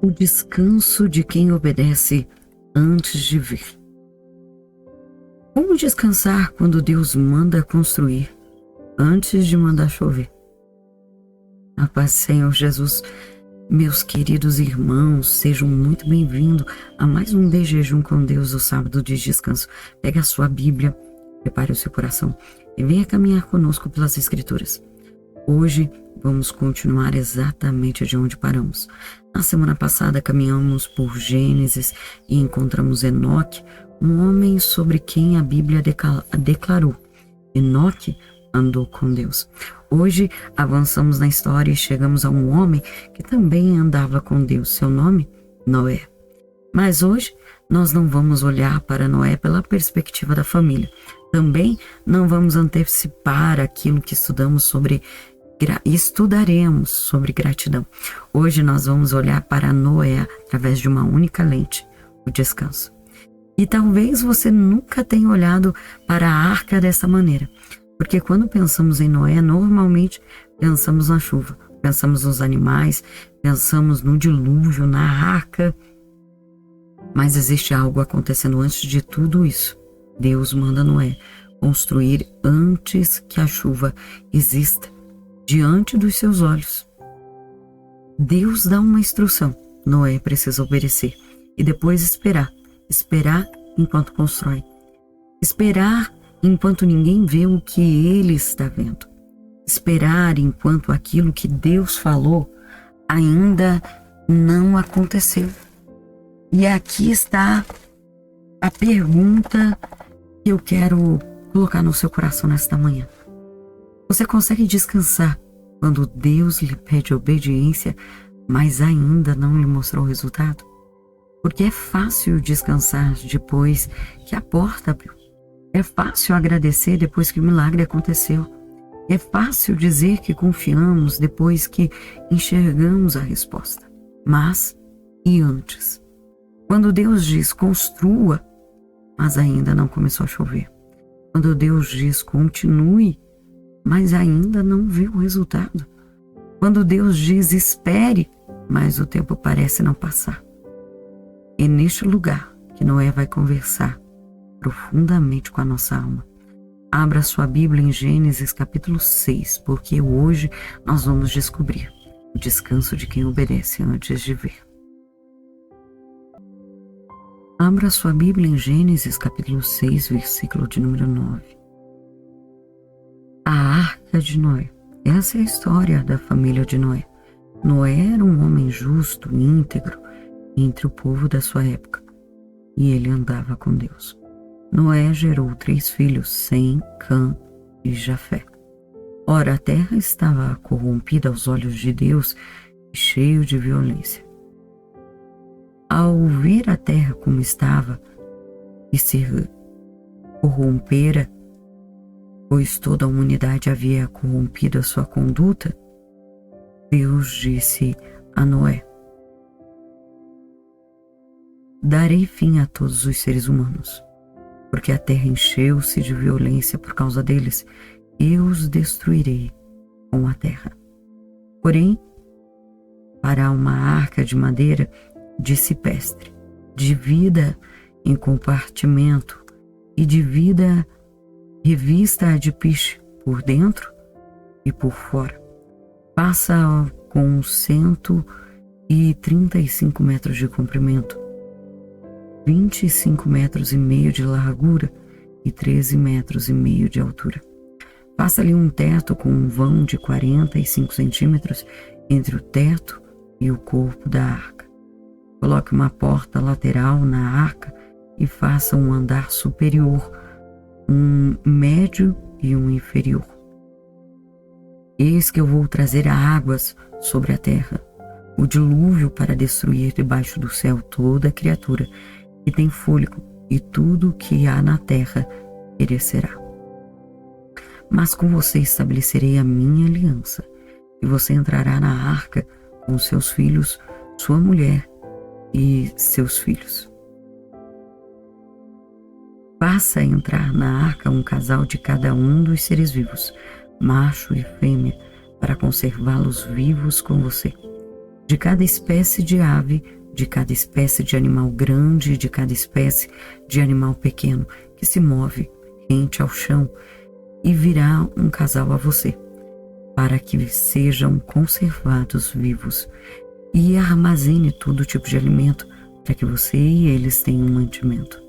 O descanso de quem obedece antes de ver. Como descansar quando Deus manda construir antes de mandar chover? A paz, Senhor Jesus, meus queridos irmãos, sejam muito bem-vindos a mais um De Jejum com Deus, o sábado de descanso. Pega a sua Bíblia, prepare o seu coração e venha caminhar conosco pelas Escrituras. Hoje vamos continuar exatamente de onde paramos. Na semana passada caminhamos por Gênesis e encontramos Enoque, um homem sobre quem a Bíblia declarou: Enoque andou com Deus. Hoje avançamos na história e chegamos a um homem que também andava com Deus. Seu nome? Noé. Mas hoje nós não vamos olhar para Noé pela perspectiva da família. Também não vamos antecipar aquilo que estudaremos sobre gratidão. Hoje nós vamos olhar para Noé através de uma única lente, o descanso. E talvez você nunca tenha olhado para a arca dessa maneira, porque quando pensamos em Noé, normalmente pensamos na chuva, pensamos nos animais, pensamos no dilúvio, na arca. Mas existe algo acontecendo antes de tudo isso. Deus manda Noé construir antes que a chuva exista diante dos seus olhos. Deus dá uma instrução, Noé precisa obedecer e depois esperar enquanto constrói, esperar enquanto ninguém vê o que ele está vendo, esperar enquanto aquilo que Deus falou ainda não aconteceu. E aqui está a pergunta que eu quero colocar no seu coração nesta manhã. Você consegue descansar quando Deus lhe pede obediência, mas ainda não lhe mostrou o resultado? Porque é fácil descansar depois que a porta abriu. É fácil agradecer depois que o milagre aconteceu. É fácil dizer que confiamos depois que enxergamos a resposta. Mas, e antes? Quando Deus diz construa, mas ainda não começou a chover. Quando Deus diz continue, mas ainda não viu o resultado. Quando Deus diz espere, mas o tempo parece não passar. É neste lugar que Noé vai conversar profundamente com a nossa alma. Abra sua Bíblia em Gênesis capítulo 6, porque hoje nós vamos descobrir o descanso de quem obedece antes de ver. Abra sua Bíblia em Gênesis capítulo 6, versículo de número 9. A arca de Noé. Essa é a história da família de Noé. Noé era um homem justo, íntegro, entre o povo da sua época, e ele andava com Deus. Noé gerou 3 filhos, Sem, Cã e Jafé. Ora, a terra estava corrompida aos olhos de Deus e cheia de violência. Ao ver a terra como estava e se corrompera, pois toda a humanidade havia corrompido a sua conduta, Deus disse a Noé: darei fim a todos os seres humanos, porque a terra encheu-se de violência por causa deles. Eu os destruirei com a terra. Porém, fará uma arca de madeira de cipestre, divida em compartimento e divida revista de piche por dentro e por fora. Passa com 135 metros de comprimento, 25 metros e meio de largura e 13 metros e meio de altura. Faça-lhe um teto com um vão de 45 centímetros entre o teto e o corpo da arca. Coloque uma porta lateral na arca e faça um andar superior, um médio e um inferior. Eis que eu vou trazer águas sobre a terra, o dilúvio para destruir debaixo do céu toda criatura que tem fôlego, e tudo o que há na terra perecerá. Mas com você estabelecerei a minha aliança, e você entrará na arca com seus filhos, sua mulher e seus filhos. Faça entrar na arca um casal de cada um dos seres vivos, macho e fêmea, para conservá-los vivos com você. de cada espécie de ave, de cada espécie de animal grande, de cada espécie de animal pequeno que se move rente ao chão, e virá um casal a você, para que sejam conservados vivos, e armazene todo tipo de alimento, para que você e eles tenham mantimento.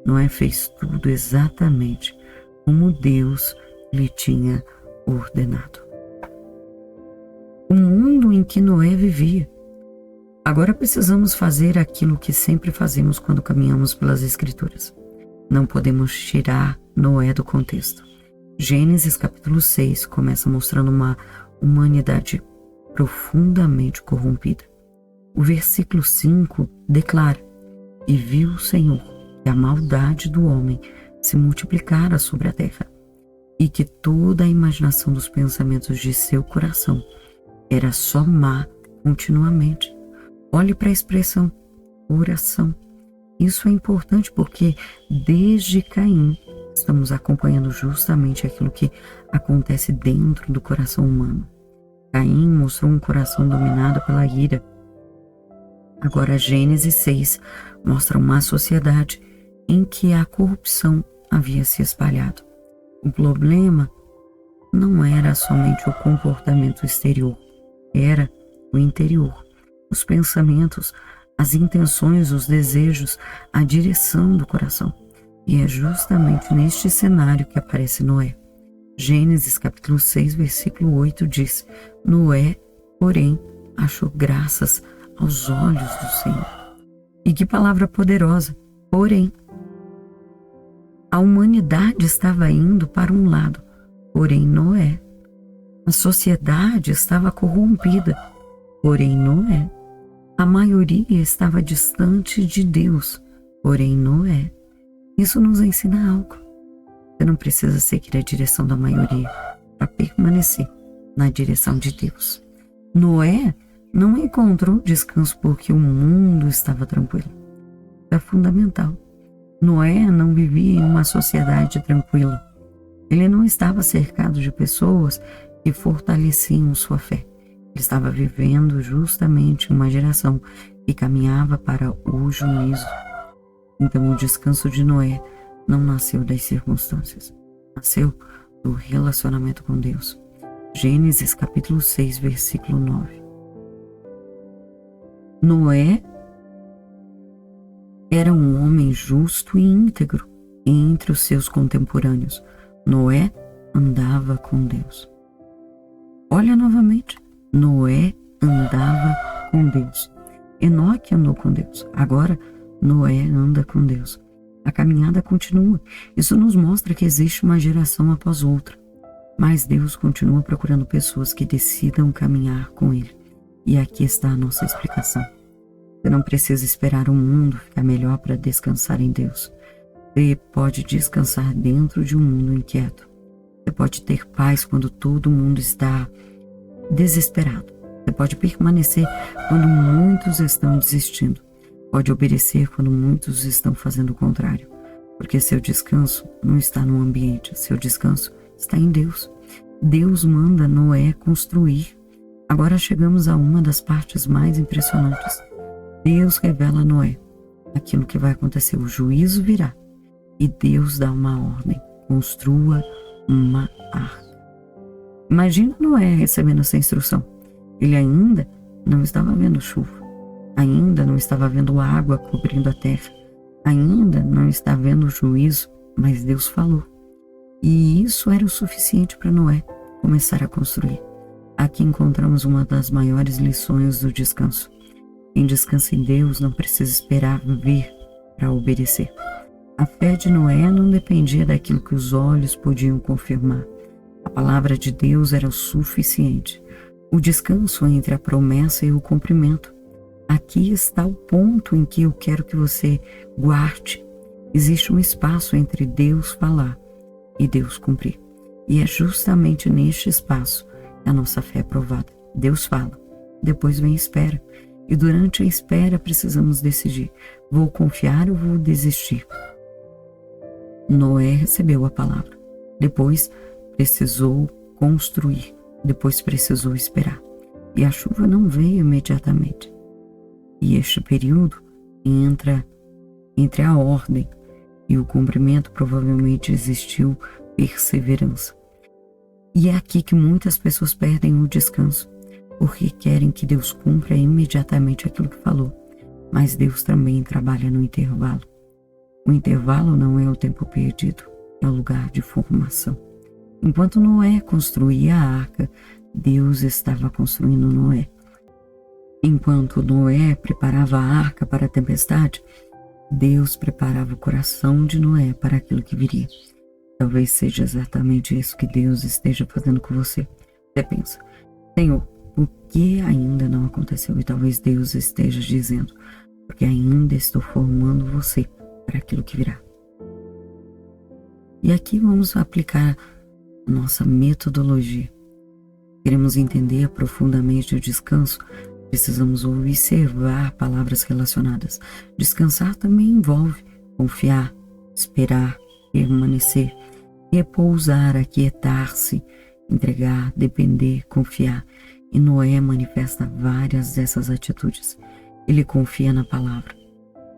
Noé fez tudo exatamente como Deus lhe tinha ordenado. O mundo em que Noé vivia. Agora precisamos fazer aquilo que sempre fazemos quando caminhamos pelas Escrituras. Não podemos tirar Noé do contexto. Gênesis capítulo 6 começa mostrando uma humanidade profundamente corrompida. O versículo 5 declara: "E viu o Senhor que a maldade do homem se multiplicara sobre a terra, e que toda a imaginação dos pensamentos de seu coração era só má continuamente." Olhe para a expressão oração. Isso é importante porque desde Caim estamos acompanhando justamente aquilo que acontece dentro do coração humano. Caim mostrou um coração dominado pela ira. Agora Gênesis 6 mostra uma sociedade em que a corrupção havia se espalhado. O problema não era somente o comportamento exterior, era o interior. Os pensamentos, as intenções, os desejos, a direção do coração. E é justamente neste cenário que aparece Noé. Gênesis capítulo 6, versículo 8 diz: "Noé, porém, achou graças aos olhos do Senhor." E que palavra poderosa! Porém, a humanidade estava indo para um lado, porém Noé. A sociedade estava corrompida, porém Noé. A maioria estava distante de Deus, porém Noé. Isso nos ensina algo. Você não precisa seguir a direção da maioria para permanecer na direção de Deus. Noé não encontrou descanso porque o mundo estava tranquilo. É fundamental. Noé não vivia em uma sociedade tranquila. Ele não estava cercado de pessoas que fortaleciam sua fé. Ele estava vivendo justamente uma geração que caminhava para o juízo. Então o descanso de Noé não nasceu das circunstâncias, nasceu do relacionamento com Deus. Gênesis capítulo 6, versículo 9. Noé era um homem justo e íntegro entre os seus contemporâneos. Noé andava com Deus. Olha novamente. Noé andava com Deus. Enoque andou com Deus. Agora, Noé anda com Deus. A caminhada continua. Isso nos mostra que existe uma geração após outra. Mas Deus continua procurando pessoas que decidam caminhar com Ele. E aqui está a nossa explicação. Você não precisa esperar o mundo ficar melhor para descansar em Deus. Você pode descansar dentro de um mundo inquieto. Você pode ter paz quando todo mundo está desesperado. Você pode permanecer quando muitos estão desistindo. Pode obedecer quando muitos estão fazendo o contrário. Porque seu descanso não está no ambiente, seu descanso está em Deus. Deus manda Noé construir. Agora chegamos a uma das partes mais impressionantes. Deus revela a Noé aquilo que vai acontecer. O juízo virá e Deus dá uma ordem: construa uma arca. Imagina Noé recebendo essa instrução. Ele ainda não estava vendo chuva, ainda não estava vendo água cobrindo a terra, ainda não estava vendo o juízo, mas Deus falou. E isso era o suficiente para Noé começar a construir. Aqui encontramos uma das maiores lições do descanso. Quem descansa em Deus não precisa esperar ver para obedecer. A fé de Noé não dependia daquilo que os olhos podiam confirmar. A palavra de Deus era o suficiente. O descanso entre a promessa e o cumprimento. Aqui está o ponto em que eu quero que você guarde. Existe um espaço entre Deus falar e Deus cumprir. E é justamente neste espaço que a nossa fé é provada. Deus fala, depois vem a espera. E durante a espera precisamos decidir: vou confiar ou vou desistir? Noé recebeu a palavra. Depois precisou construir. Depois precisou esperar. e a chuva não veio imediatamente. E este período entra entre a ordem e o cumprimento, provavelmente existiu perseverança. E é aqui que muitas pessoas perdem o descanso, porque querem que Deus cumpra imediatamente aquilo que falou. Mas Deus também trabalha no intervalo. O intervalo não é o tempo perdido, é o lugar de formação. Enquanto Noé construía a arca, Deus estava construindo Noé. Enquanto Noé preparava a arca para a tempestade, Deus preparava o coração de Noé para aquilo que viria. Talvez seja exatamente isso que Deus esteja fazendo com você. Você pensa, Senhor, por que ainda não aconteceu? E talvez Deus esteja dizendo, porque ainda estou formando você para aquilo que virá. E aqui vamos aplicar a nossa metodologia. Queremos entender profundamente o descanso, precisamos observar palavras relacionadas. Descansar também envolve confiar, esperar, permanecer, repousar, aquietar-se, entregar, depender, confiar. E Noé manifesta várias dessas atitudes. Ele confia na palavra,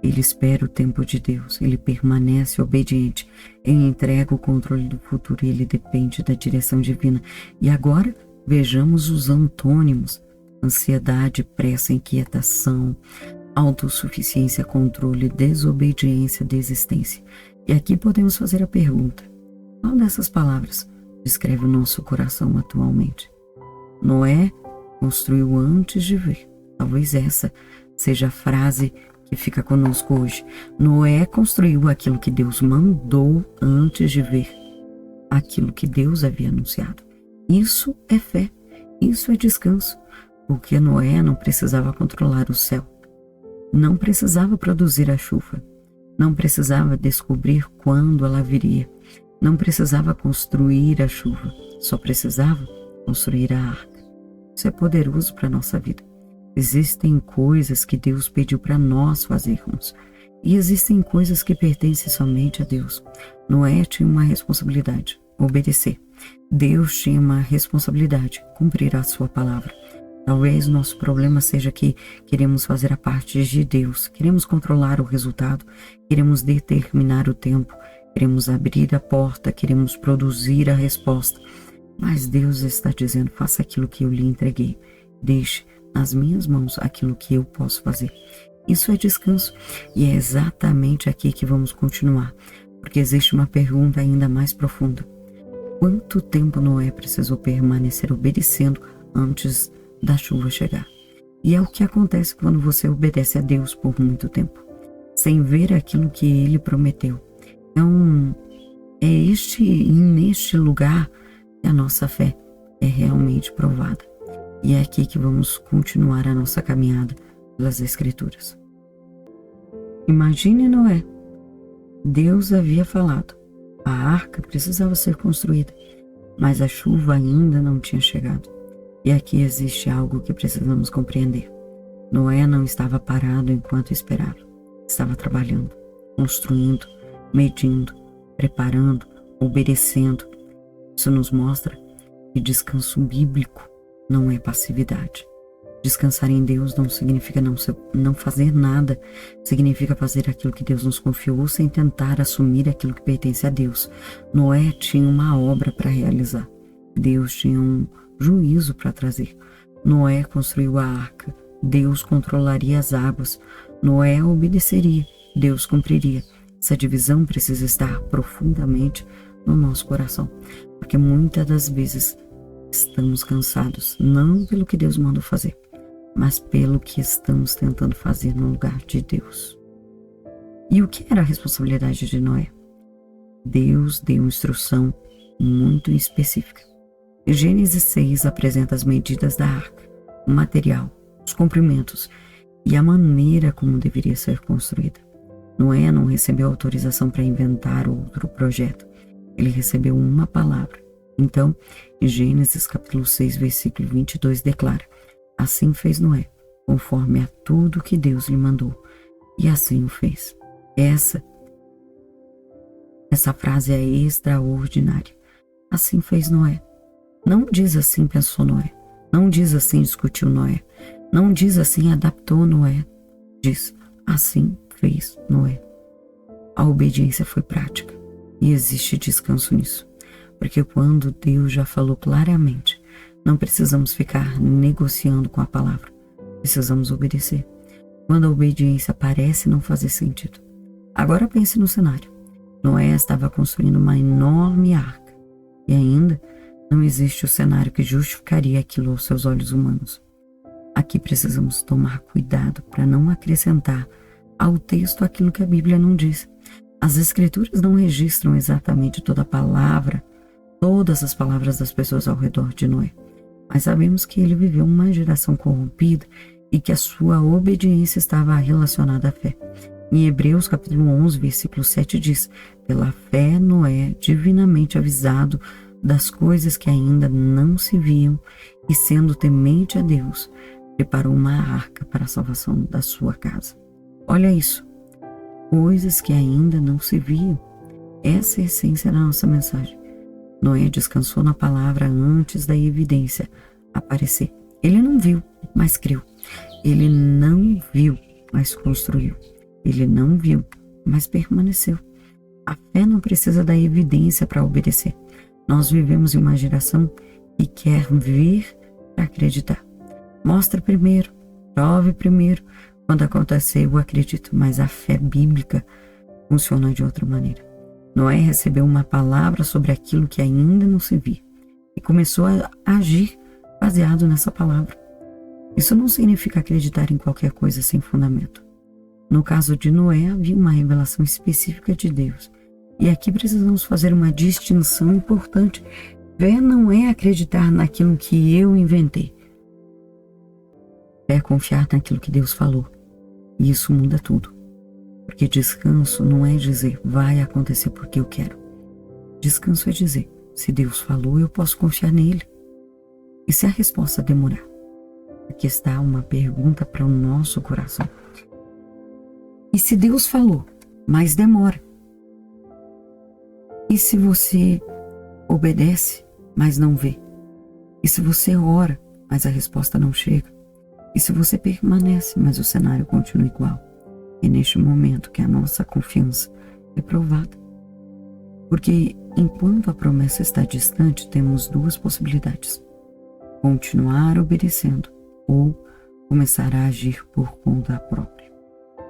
ele espera o tempo de Deus, ele permanece obediente, ele entrega o controle do futuro e ele depende da direção divina. E agora vejamos os antônimos: ansiedade, pressa, inquietação, autossuficiência, controle, desobediência, desistência. E aqui podemos fazer a pergunta: qual dessas palavras descreve o nosso coração atualmente? Noé construiu antes de ver. Talvez essa seja a frase que fica conosco hoje. Noé construiu aquilo que Deus mandou antes de ver aquilo que Deus havia anunciado. Isso é fé, isso é descanso, porque Noé não precisava controlar o céu, não precisava produzir a chuva, não precisava descobrir quando ela viria, não precisava construir a chuva, só precisava construir a arca. Isso é poderoso para a nossa vida. Existem coisas que Deus pediu para nós fazermos e existem coisas que pertencem somente a Deus. Noé tinha uma responsabilidade: obedecer. Deus tinha uma responsabilidade: cumprir a sua palavra. Talvez o nosso problema seja que queremos fazer a parte de Deus, queremos controlar o resultado, queremos determinar o tempo, queremos abrir a porta, queremos produzir a resposta. Mas Deus está dizendo: faça aquilo que eu lhe entreguei, deixe nas minhas mãos aquilo que eu posso fazer. Isso é descanso, e é exatamente aqui que vamos continuar, porque existe uma pergunta ainda mais profunda: quanto tempo Noé precisou permanecer obedecendo antes da chuva chegar? E é o que acontece quando você obedece a Deus por muito tempo, sem ver aquilo que Ele prometeu. Então, é neste lugar que a nossa fé é realmente provada. E é aqui que vamos continuar a nossa caminhada pelas Escrituras. Imagine Noé. Deus havia falado. A arca precisava ser construída, mas a chuva ainda não tinha chegado. E aqui existe algo que precisamos compreender. Noé não estava parado enquanto esperava. Estava trabalhando, construindo, medindo, preparando, obedecendo. Isso nos mostra que descanso bíblico não é passividade. Descansar em Deus não significa não fazer nada, significa fazer aquilo que Deus nos confiou sem tentar assumir aquilo que pertence a Deus. Noé tinha uma obra para realizar. Deus tinha um juízo para trazer. Noé construiu a arca. Deus controlaria as águas. Noé obedeceria. Deus cumpriria. Essa divisão precisa estar profundamente no nosso coração, porque muitas das vezes estamos cansados, não pelo que Deus mandou fazer, mas pelo que estamos tentando fazer no lugar de Deus. E o que era a responsabilidade de Noé? Deus deu instrução muito específica. Gênesis 6 apresenta as medidas da arca, o material, os comprimentos e a maneira como deveria ser construída. Noé não recebeu autorização para inventar outro projeto. Ele recebeu uma palavra. Então, em Gênesis capítulo 6, versículo 22, declara: assim fez Noé, conforme a tudo que Deus lhe mandou. E assim o fez. Essa frase é extraordinária. Assim fez Noé. Não diz assim pensou Noé. Não diz assim discutiu Noé. Não diz assim adaptou Noé. Diz assim fez Noé. A obediência foi prática e existe descanso nisso. Porque quando Deus já falou claramente, não precisamos ficar negociando com a palavra. Precisamos obedecer. Quando a obediência parece não fazer sentido. Agora pense no cenário. Noé estava construindo uma enorme arca e ainda não existe o cenário que justificaria aquilo aos seus olhos humanos. Aqui precisamos tomar cuidado para não acrescentar ao texto aquilo que a Bíblia não diz. As Escrituras não registram exatamente todas as palavras das pessoas ao redor de Noé, mas sabemos que ele viveu uma geração corrompida e que a sua obediência estava relacionada à fé. Em Hebreus capítulo 11, versículo 7 diz: pela fé Noé, divinamente avisado das coisas que ainda não se viam, e sendo temente a Deus, preparou uma arca para a salvação da sua casa. Olha isso, coisas que ainda não se viam. Essa é a essência da nossa mensagem. Noé descansou na palavra antes da evidência aparecer. Ele não viu, mas creu. Ele não viu, mas construiu. Ele não viu, mas permaneceu. A fé não precisa da evidência para obedecer. Nós vivemos em uma geração que quer ver para acreditar. Mostra primeiro, prove primeiro. Quando acontecer, eu acredito, mas a fé bíblica funciona de outra maneira. Noé recebeu uma palavra sobre aquilo que ainda não se via e começou a agir baseado nessa palavra. Isso não significa acreditar em qualquer coisa sem fundamento. No caso de Noé, havia uma revelação específica de Deus. E aqui precisamos fazer uma distinção importante. Fé não é acreditar naquilo que eu inventei. Fé é confiar naquilo que Deus falou. E isso muda tudo. Porque descanso não é dizer, vai acontecer porque eu quero. Descanso é dizer, se Deus falou, eu posso confiar nele. E se a resposta demorar? Aqui está uma pergunta para o nosso coração. E se Deus falou, mas demora? E se você obedece, mas não vê? E se você ora, mas a resposta não chega? E se você permanece, mas o cenário continua igual? É neste momento que a nossa confiança é provada. Porque enquanto a promessa está distante, temos duas possibilidades: continuar obedecendo ou começar a agir por conta própria.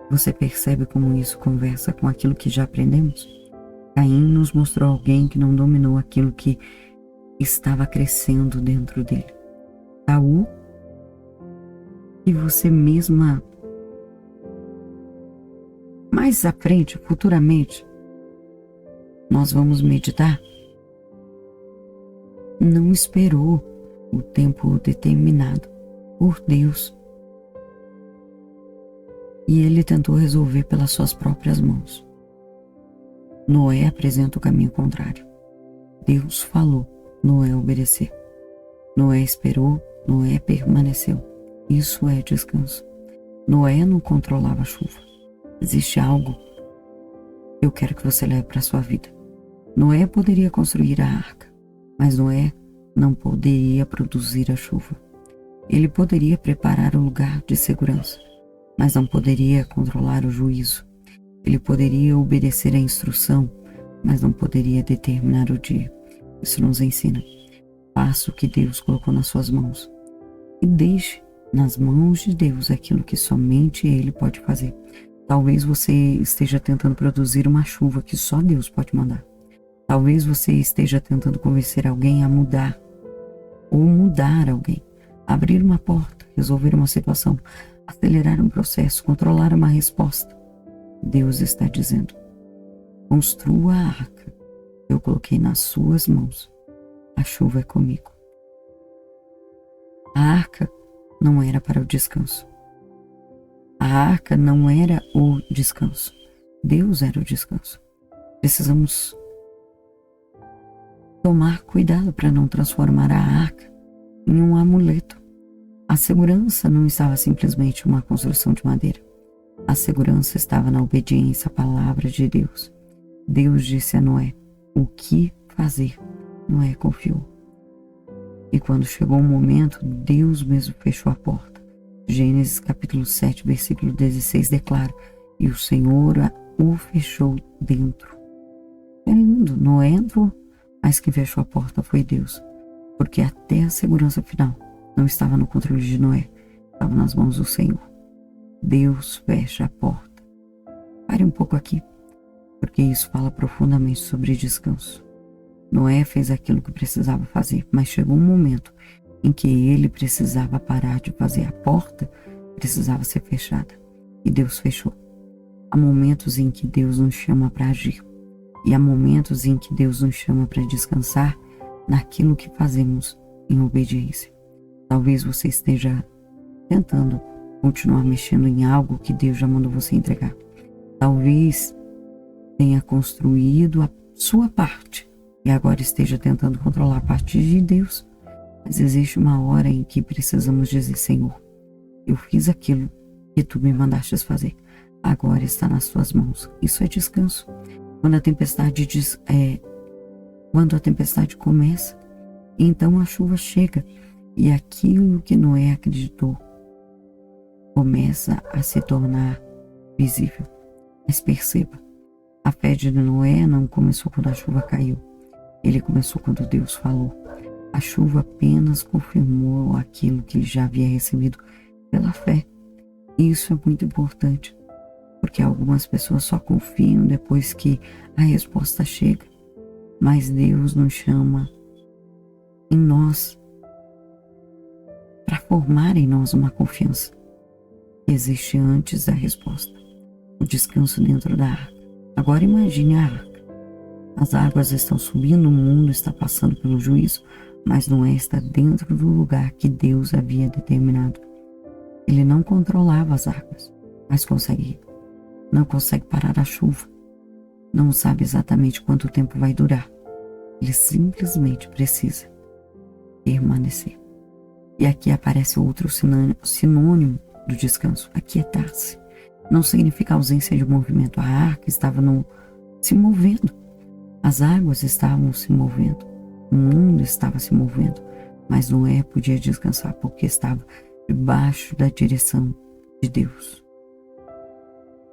Você percebe como isso conversa com aquilo que já aprendemos? Caim nos mostrou alguém que não dominou aquilo que estava crescendo dentro dele. Saul, que você mesma mais à frente, futuramente, nós vamos meditar, não esperou o tempo determinado por Deus. E ele tentou resolver pelas suas próprias mãos. Noé apresenta o caminho contrário. Deus falou, Noé obedeceu. Noé esperou, Noé permaneceu. Isso é descanso. Noé não controlava a chuva. Existe algo que eu quero que você leve para a sua vida. Noé poderia construir a arca, mas Noé não poderia produzir a chuva. Ele poderia preparar o lugar de segurança, mas não poderia controlar o juízo. Ele poderia obedecer à instrução, mas não poderia determinar o dia. Isso nos ensina. Faça o que Deus colocou nas suas mãos e deixe nas mãos de Deus aquilo que somente Ele pode fazer. Talvez você esteja tentando produzir uma chuva que só Deus pode mandar. Talvez você esteja tentando convencer alguém a mudar, ou mudar alguém, abrir uma porta, resolver uma situação, acelerar um processo, controlar uma resposta. Deus está dizendo, construa a arca, eu coloquei nas suas mãos, a chuva é comigo. A arca não era para o descanso. A arca não era o descanso. Deus era o descanso. Precisamos tomar cuidado para não transformar a arca em um amuleto. A segurança não estava simplesmente uma construção de madeira. A segurança estava na obediência à palavra de Deus. Deus disse a Noé o que fazer. Noé confiou. E quando chegou o momento, Deus mesmo fechou a porta. Gênesis capítulo 7, versículo 16 declara: e o Senhor o fechou dentro. É lindo, Noé entrou, mas quem fechou a porta foi Deus. Porque até a segurança final não estava no controle de Noé, estava nas mãos do Senhor. Deus fecha a porta. Pare um pouco aqui, porque isso fala profundamente sobre descanso. Noé fez aquilo que precisava fazer, mas chegou um momento em que ele precisava parar de fazer. A porta precisava ser fechada e Deus fechou. Há momentos em que Deus nos chama para agir e há momentos em que Deus nos chama para descansar naquilo que fazemos em obediência. Talvez você esteja tentando continuar mexendo em algo que Deus já mandou você entregar. Talvez tenha construído a sua parte e agora esteja tentando controlar a parte de Deus. Mas existe uma hora em que precisamos dizer: Senhor, eu fiz aquilo que tu me mandaste fazer. Agora está nas tuas mãos. Isso é descanso. Quando a tempestade começa, então a chuva chega e aquilo que Noé acreditou começa a se tornar visível. Mas perceba, a fé de Noé não começou quando a chuva caiu. Ele começou quando Deus falou. A chuva apenas confirmou aquilo que ele já havia recebido pela fé. E isso é muito importante, porque algumas pessoas só confiam depois que a resposta chega. Mas Deus nos chama em nós para formar em nós uma confiança que existe antes da resposta. O descanso dentro da arca. Agora imagine a arca. As águas estão subindo, o mundo está passando pelo juízo, mas Noé está dentro do lugar que Deus havia determinado. Ele não controlava as águas, mas não consegue parar a chuva. Não sabe exatamente quanto tempo vai durar. Ele simplesmente precisa permanecer. E aqui aparece outro sinônimo do descanso: aquietar-se. Não significa ausência de movimento. A arca estava se movendo. As águas estavam se movendo. O mundo estava se movendo. Mas Noé podia descansar porque estava debaixo da direção de Deus.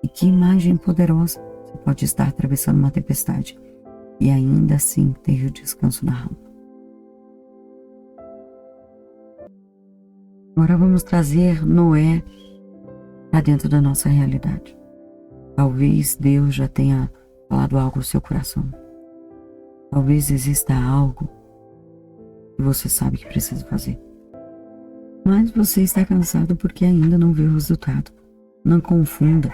E que imagem poderosa! Você pode estar atravessando uma tempestade e ainda assim ter o descanso na alma. Agora vamos trazer Noé para dentro da nossa realidade. Talvez Deus já tenha falado algo ao seu coração. Talvez exista algo que você sabe que precisa fazer. Mas você está cansado porque ainda não vê o resultado. Não confunda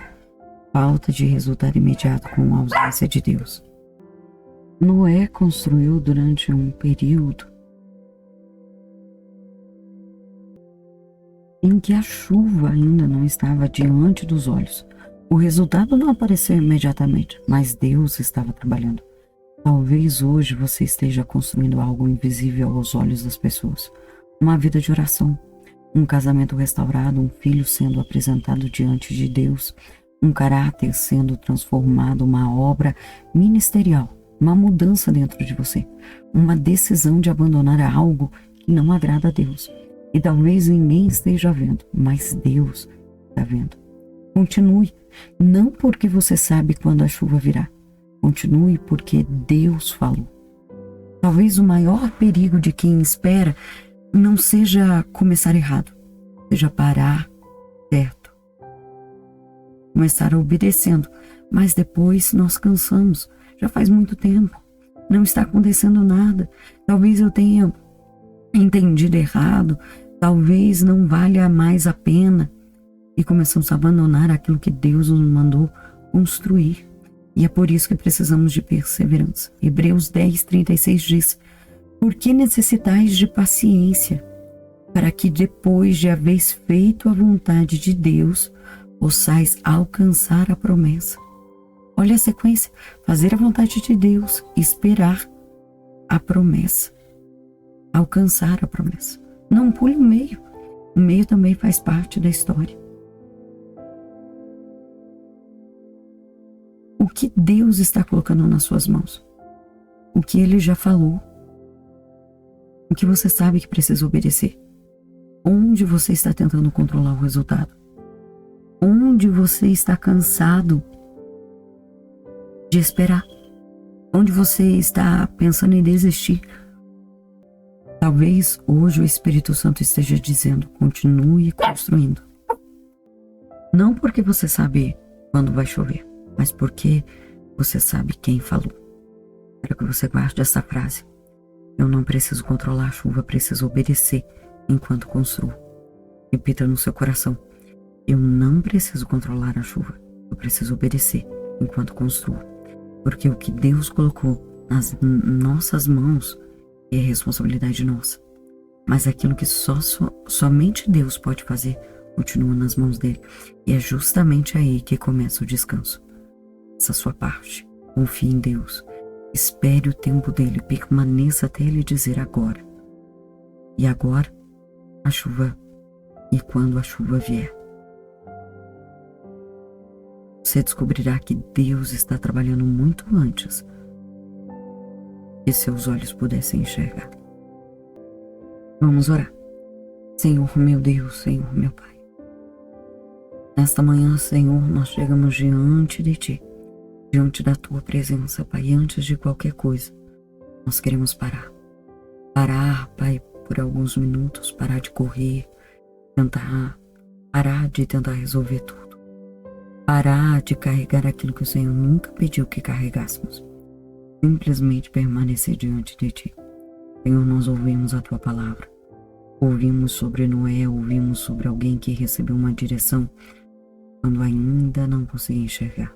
falta de resultado imediato com a ausência de Deus. Noé construiu durante um período em que a chuva ainda não estava diante dos olhos. O resultado não apareceu imediatamente, mas Deus estava trabalhando. Talvez hoje você esteja construindo algo invisível aos olhos das pessoas. Uma vida de oração, um casamento restaurado, um filho sendo apresentado diante de Deus, um caráter sendo transformado, uma obra ministerial, uma mudança dentro de você, uma decisão de abandonar algo que não agrada a Deus. E talvez ninguém esteja vendo, mas Deus está vendo. Continue, não porque você sabe quando a chuva virá. Continue porque Deus falou. Talvez o maior perigo de quem espera não seja começar errado, seja parar certo, começar obedecendo, mas depois nós cansamos. Já faz muito tempo, não está acontecendo nada. Talvez eu tenha entendido errado, talvez não valha mais a pena. E começamos a abandonar aquilo que Deus nos mandou construir. E é por isso que precisamos de perseverança. Hebreus 10:36 diz: por que necessitais de paciência, para que depois de haveres feito a vontade de Deus, possais alcançar a promessa. Olha a sequência: fazer a vontade de Deus, esperar a promessa, alcançar a promessa. Não pule o meio. O meio também faz parte da história. O que Deus está colocando nas suas mãos? O que Ele já falou? O que você sabe que precisa obedecer? Onde você está tentando controlar o resultado? Onde você está cansado de esperar? Onde você está pensando em desistir? Talvez hoje o Espírito Santo esteja dizendo: continue construindo. Não porque você sabe quando vai chover, mas porque você sabe quem falou. Quero que você guarde essa frase. Eu não preciso controlar a chuva, preciso obedecer enquanto construo. Repita no seu coração: eu não preciso controlar a chuva, eu preciso obedecer enquanto construo. Porque o que Deus colocou nas nossas mãos é responsabilidade nossa. Mas aquilo que somente Deus pode fazer continua nas mãos dele. E é justamente aí que começa o descanso. Essa sua parte. Confie em Deus. Espere o tempo dele. Permaneça até ele dizer agora. E agora, a chuva. E quando a chuva vier, você descobrirá que Deus está trabalhando muito antes que seus olhos pudessem enxergar. Vamos orar. Senhor meu Deus, Senhor meu Pai. Nesta manhã, Senhor, nós chegamos diante de Ti, diante da Tua presença, Pai. Antes de qualquer coisa, nós queremos parar. Parar, Pai, por alguns minutos, parar de correr, parar de tentar resolver tudo. Parar de carregar aquilo que o Senhor nunca pediu que carregássemos. Simplesmente permanecer diante de Ti. Senhor, nós ouvimos a Tua palavra. Ouvimos sobre Noé, ouvimos sobre alguém que recebeu uma direção quando ainda não conseguia enxergar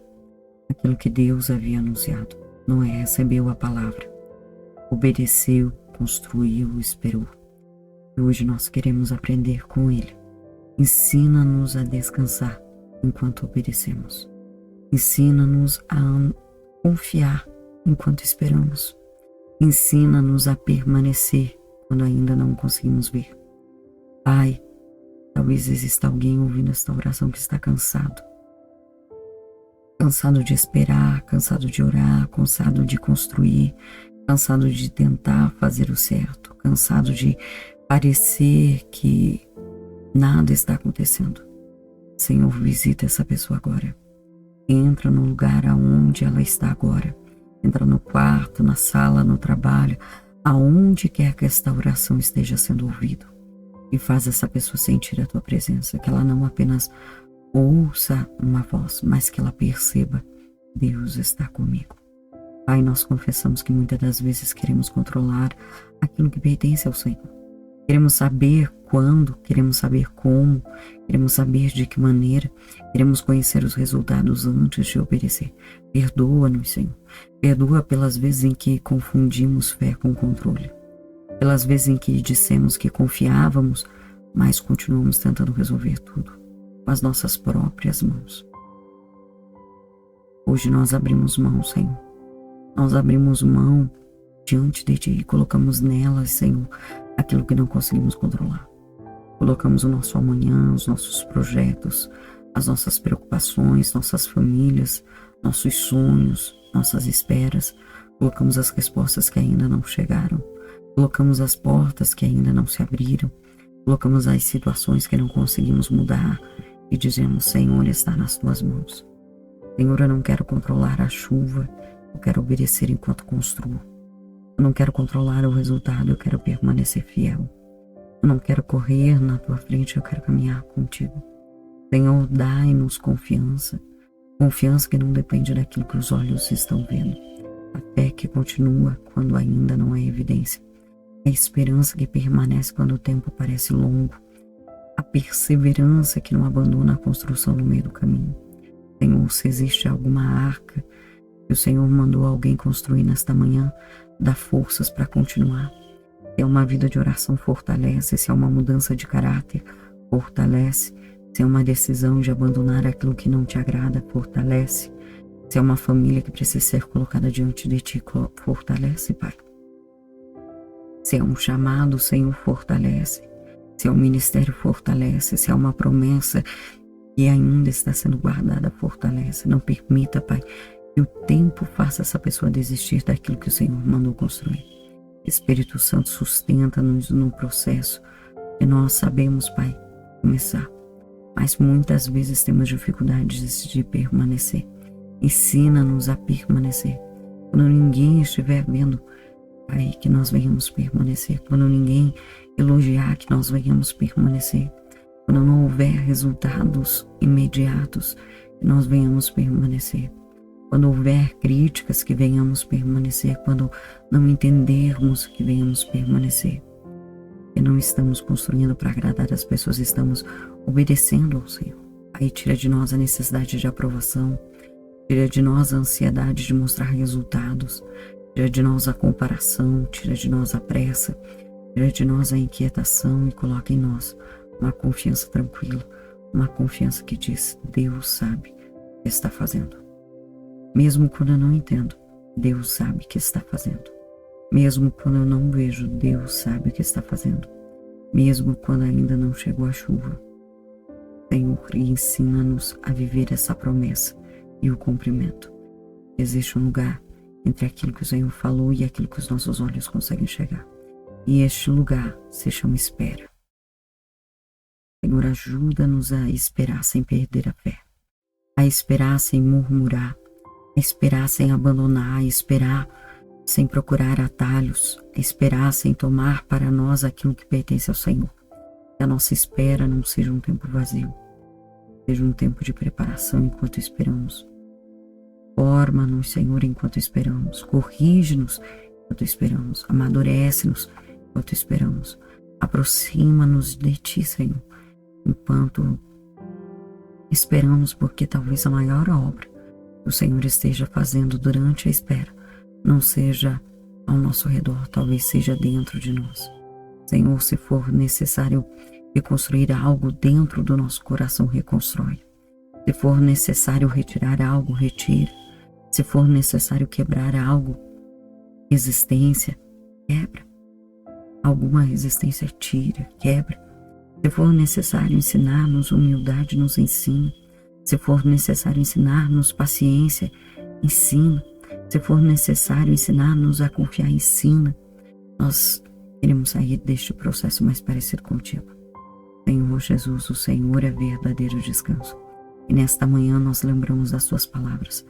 aquilo que Deus havia anunciado. Noé recebeu a palavra, obedeceu, construiu, esperou. E hoje nós queremos aprender com Ele. Ensina-nos a descansar enquanto obedecemos. Ensina-nos a confiar enquanto esperamos. Ensina-nos a permanecer quando ainda não conseguimos ver. Pai, talvez exista alguém ouvindo esta oração que está cansado. Cansado de esperar, cansado de orar, cansado de construir, cansado de tentar fazer o certo, cansado de parecer que nada está acontecendo. Senhor, visita essa pessoa agora. Entra no lugar aonde ela está agora. Entra no quarto, na sala, no trabalho, aonde quer que esta oração esteja sendo ouvida. E faz essa pessoa sentir a Tua presença, que ela não apenas ouça uma voz, mas que ela perceba: Deus está comigo. Pai, nós confessamos que muitas das vezes queremos controlar aquilo que pertence ao Senhor. Queremos saber quando, queremos saber como, queremos saber de que maneira, queremos conhecer os resultados antes de obedecer. Perdoa-nos, Senhor. Perdoa pelas vezes em que confundimos fé com controle. Pelas vezes em que dissemos que confiávamos, mas continuamos tentando resolver tudo com as nossas próprias mãos. Hoje nós abrimos mão, Senhor. Nós abrimos mão diante de Ti e colocamos nelas, Senhor, aquilo que não conseguimos controlar. Colocamos o nosso amanhã, os nossos projetos, as nossas preocupações, nossas famílias, nossos sonhos, nossas esperas. Colocamos as respostas que ainda não chegaram. Colocamos as portas que ainda não se abriram. Colocamos as situações que não conseguimos mudar e dizemos: Senhor, está nas Tuas mãos. Senhor, eu não quero controlar a chuva, eu quero obedecer enquanto construo. Eu não quero controlar o resultado, eu quero permanecer fiel. Eu não quero correr na Tua frente, eu quero caminhar contigo. Senhor, dai-nos confiança. Confiança que não depende daquilo que os olhos estão vendo. A fé que continua quando ainda não é evidência. A esperança que permanece quando o tempo parece longo. A perseverança que não abandona a construção no meio do caminho. Senhor, se existe alguma arca que o Senhor mandou alguém construir nesta manhã, dá forças para continuar. Se é uma vida de oração, fortalece. Se é uma mudança de caráter, fortalece. Se é uma decisão de abandonar aquilo que não te agrada, fortalece. Se é uma família que precisa ser colocada diante de Ti, fortalece, Pai. Se é um chamado, Senhor, fortalece. Se é um ministério, fortalece. Se é uma promessa que ainda está sendo guardada, fortalece. Não permita, Pai, que o tempo faça essa pessoa desistir daquilo que o Senhor mandou construir. Espírito Santo, sustenta-nos no processo que nós sabemos, Pai, começar. Mas muitas vezes temos dificuldades de permanecer. Ensina-nos a permanecer. Quando ninguém estiver vendo, Pai, que nós venhamos permanecer. Quando ninguém elogiar, que nós venhamos permanecer. Quando não houver resultados imediatos, que nós venhamos permanecer. Quando houver críticas, que venhamos permanecer. Quando não entendermos, que venhamos permanecer. Que não estamos construindo para agradar as pessoas, estamos obedecendo ao Senhor. Aí tira de nós a necessidade de aprovação, tira de nós a ansiedade de mostrar resultados, tira de nós a comparação, tira de nós a pressa, tira de nós a inquietação e coloca em nós uma confiança tranquila, uma confiança que diz: Deus sabe o que está fazendo. Mesmo quando eu não entendo, Deus sabe o que está fazendo. Mesmo quando eu não vejo, Deus sabe o que está fazendo. Mesmo quando ainda não chegou a chuva, Senhor, ensina-nos a viver essa promessa e o cumprimento. Existe um lugar entre aquilo que o Senhor falou e aquilo que os nossos olhos conseguem chegar. E este lugar se chama espera. Senhor, ajuda-nos a esperar sem perder a fé, a esperar sem murmurar, a esperar sem abandonar, a esperar sem procurar atalhos, a esperar sem tomar para nós aquilo que pertence ao Senhor. Que a nossa espera não seja um tempo vazio, seja um tempo de preparação enquanto esperamos. Forma-nos, Senhor, enquanto esperamos. Corrige-nos enquanto esperamos. Amadurece-nos enquanto esperamos. Aproxima-nos de Ti, Senhor, enquanto esperamos, porque talvez a maior obra que o Senhor esteja fazendo durante a espera não seja ao nosso redor, talvez seja dentro de nós. Senhor, se for necessário reconstruir algo dentro do nosso coração, reconstrói. Se for necessário retirar algo, retira. Se for necessário quebrar algo, resistência, quebra. Alguma resistência, tira, quebra. Se for necessário ensinar-nos humildade, nos ensina. Se for necessário ensinar-nos paciência, ensina. Se for necessário ensinar-nos a confiar, ensina. Nós queremos sair deste processo mais parecido contigo. Senhor Jesus, o Senhor é verdadeiro descanso. E nesta manhã nós lembramos das tuas palavras.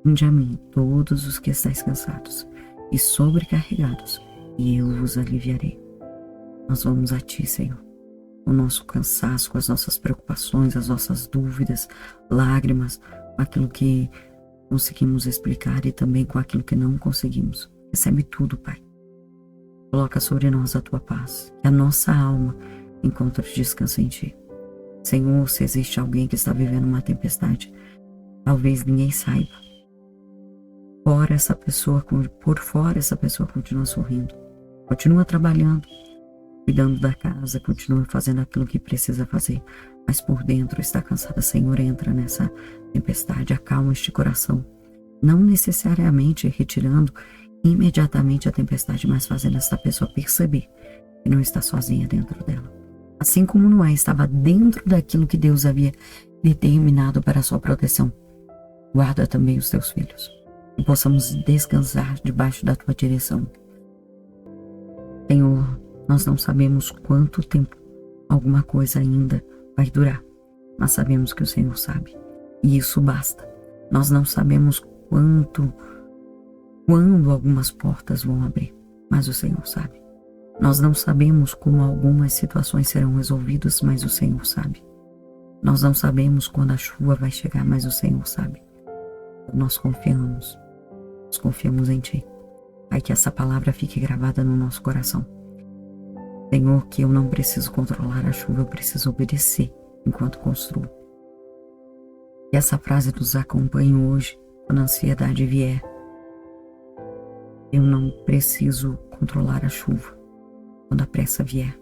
Vinde a mim todos os que estáis cansados e sobrecarregados, e eu vos aliviarei. Nós vamos a ti, Senhor. O nosso cansaço, com as nossas preocupações, as nossas dúvidas, lágrimas, com aquilo que conseguimos explicar e também com aquilo que não conseguimos. Recebe tudo, Pai. Coloca sobre nós a tua paz, que a nossa alma encontre descanso em ti. Senhor, se existe alguém que está vivendo uma tempestade, talvez ninguém saiba. Por fora essa pessoa continua sorrindo, continua trabalhando, cuidando da casa, continua fazendo aquilo que precisa fazer, mas por dentro está cansada. Senhor, entra nessa tempestade, acalma este coração, não necessariamente retirando imediatamente a tempestade, mas fazendo essa pessoa perceber que não está sozinha dentro dela. Assim como Noé estava dentro daquilo que Deus havia determinado para a sua proteção, guarda também os teus filhos, que possamos descansar debaixo da tua direção. Senhor, nós não sabemos quanto tempo alguma coisa ainda vai durar, mas sabemos que o Senhor sabe, e isso basta. Nós não sabemos quando algumas portas vão abrir, mas o Senhor sabe. Nós não sabemos como algumas situações serão resolvidas, mas o Senhor sabe. Nós não sabemos quando a chuva vai chegar, mas o Senhor sabe. Nós confiamos em Ti. Pai, que essa palavra fique gravada no nosso coração. Senhor, que eu não preciso controlar a chuva, eu preciso obedecer enquanto construo. Que essa frase nos acompanhe hoje, quando a ansiedade vier. Eu não preciso controlar a chuva quando a pressa vier.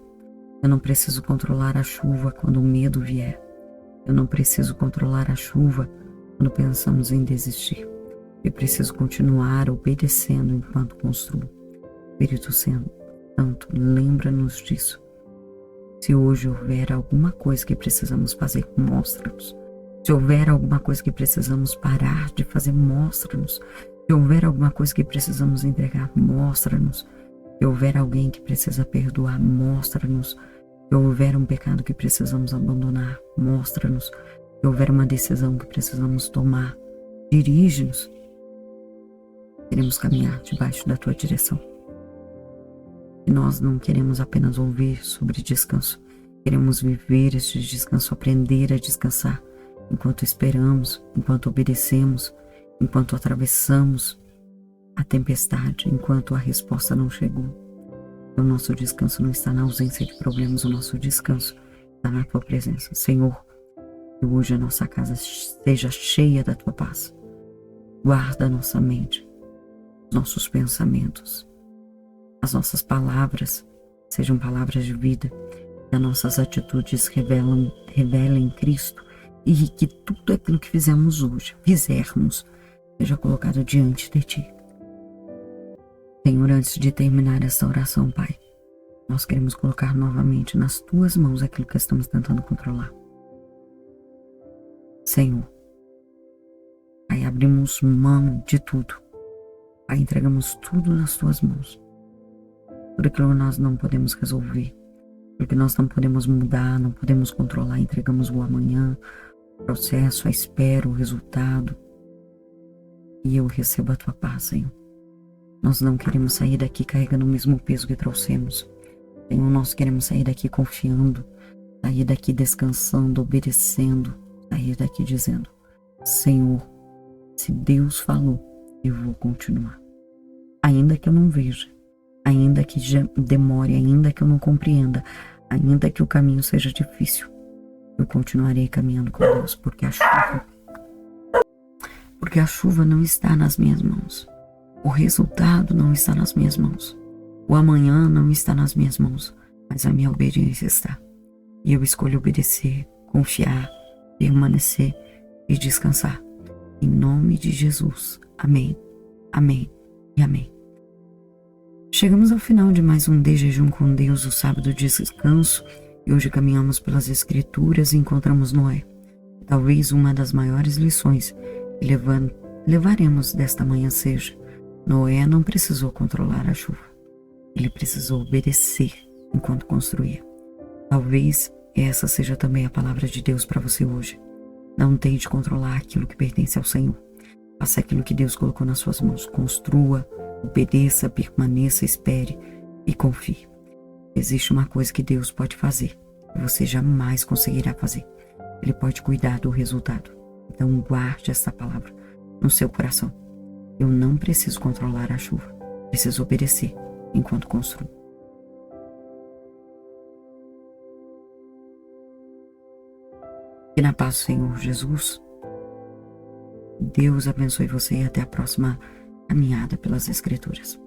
Eu não preciso controlar a chuva quando o medo vier. Eu não preciso controlar a chuva quando pensamos em desistir. Eu preciso continuar obedecendo enquanto construo. Espírito Santo, lembra-nos disso. Se hoje houver alguma coisa que precisamos fazer, mostra-nos. Se houver alguma coisa que precisamos parar de fazer, mostra-nos. Se houver alguma coisa que precisamos entregar, mostra-nos. Se houver alguém que precisa perdoar, mostra-nos. Se houver um pecado que precisamos abandonar, mostra-nos. Se houver uma decisão que precisamos tomar, dirige-nos. Queremos caminhar debaixo da tua direção. E nós não queremos apenas ouvir sobre descanso. Queremos viver este descanso, aprender a descansar enquanto esperamos, enquanto obedecemos, enquanto atravessamos a tempestade, enquanto a resposta não chegou. O nosso descanso não está na ausência de problemas, o nosso descanso está na tua presença. Senhor, que hoje a nossa casa seja cheia da tua paz. Guarda a nossa mente, nossos pensamentos, as nossas palavras sejam palavras de vida, que as nossas atitudes revelem Cristo e que tudo aquilo que fizermos, seja colocado diante de ti. Senhor, antes de terminar esta oração, Pai, nós queremos colocar novamente nas tuas mãos aquilo que estamos tentando controlar. Senhor, Pai, abrimos mão de tudo. Pai, entregamos tudo nas tuas mãos. Tudo aquilo que nós não podemos resolver, porque nós não podemos mudar, não podemos controlar, entregamos o amanhã, o processo, a espera, o resultado. E eu recebo a tua paz, Senhor. Nós não queremos sair daqui carregando o mesmo peso que trouxemos. Senhor, nós queremos sair daqui confiando, sair daqui descansando, obedecendo, sair daqui dizendo: Senhor, se Deus falou, eu vou continuar. Ainda que eu não veja, ainda que demore, ainda que eu não compreenda, ainda que o caminho seja difícil, eu continuarei caminhando com Deus, porque a chuva não está nas minhas mãos. O resultado não está nas minhas mãos. O amanhã não está nas minhas mãos, mas a minha obediência está. E eu escolho obedecer, confiar, permanecer e descansar. Em nome de Jesus. Amém, amém e amém. Chegamos ao final de mais um De Jejum com Deus, o sábado de descanso, e hoje caminhamos pelas Escrituras e encontramos Noé. Talvez uma das maiores lições que levaremos desta manhã seja: Noé não precisou controlar a chuva. Ele precisou obedecer enquanto construía. Talvez essa seja também a palavra de Deus para você hoje. Não tente controlar aquilo que pertence ao Senhor. Faça aquilo que Deus colocou nas suas mãos. Construa, obedeça, permaneça, espere e confie. Existe uma coisa que Deus pode fazer que você jamais conseguirá fazer. Ele pode cuidar do resultado. Então guarde essa palavra no seu coração. Eu não preciso controlar a chuva. Preciso obedecer enquanto construo. Que na paz do Senhor Jesus, Deus abençoe você e até a próxima caminhada pelas Escrituras.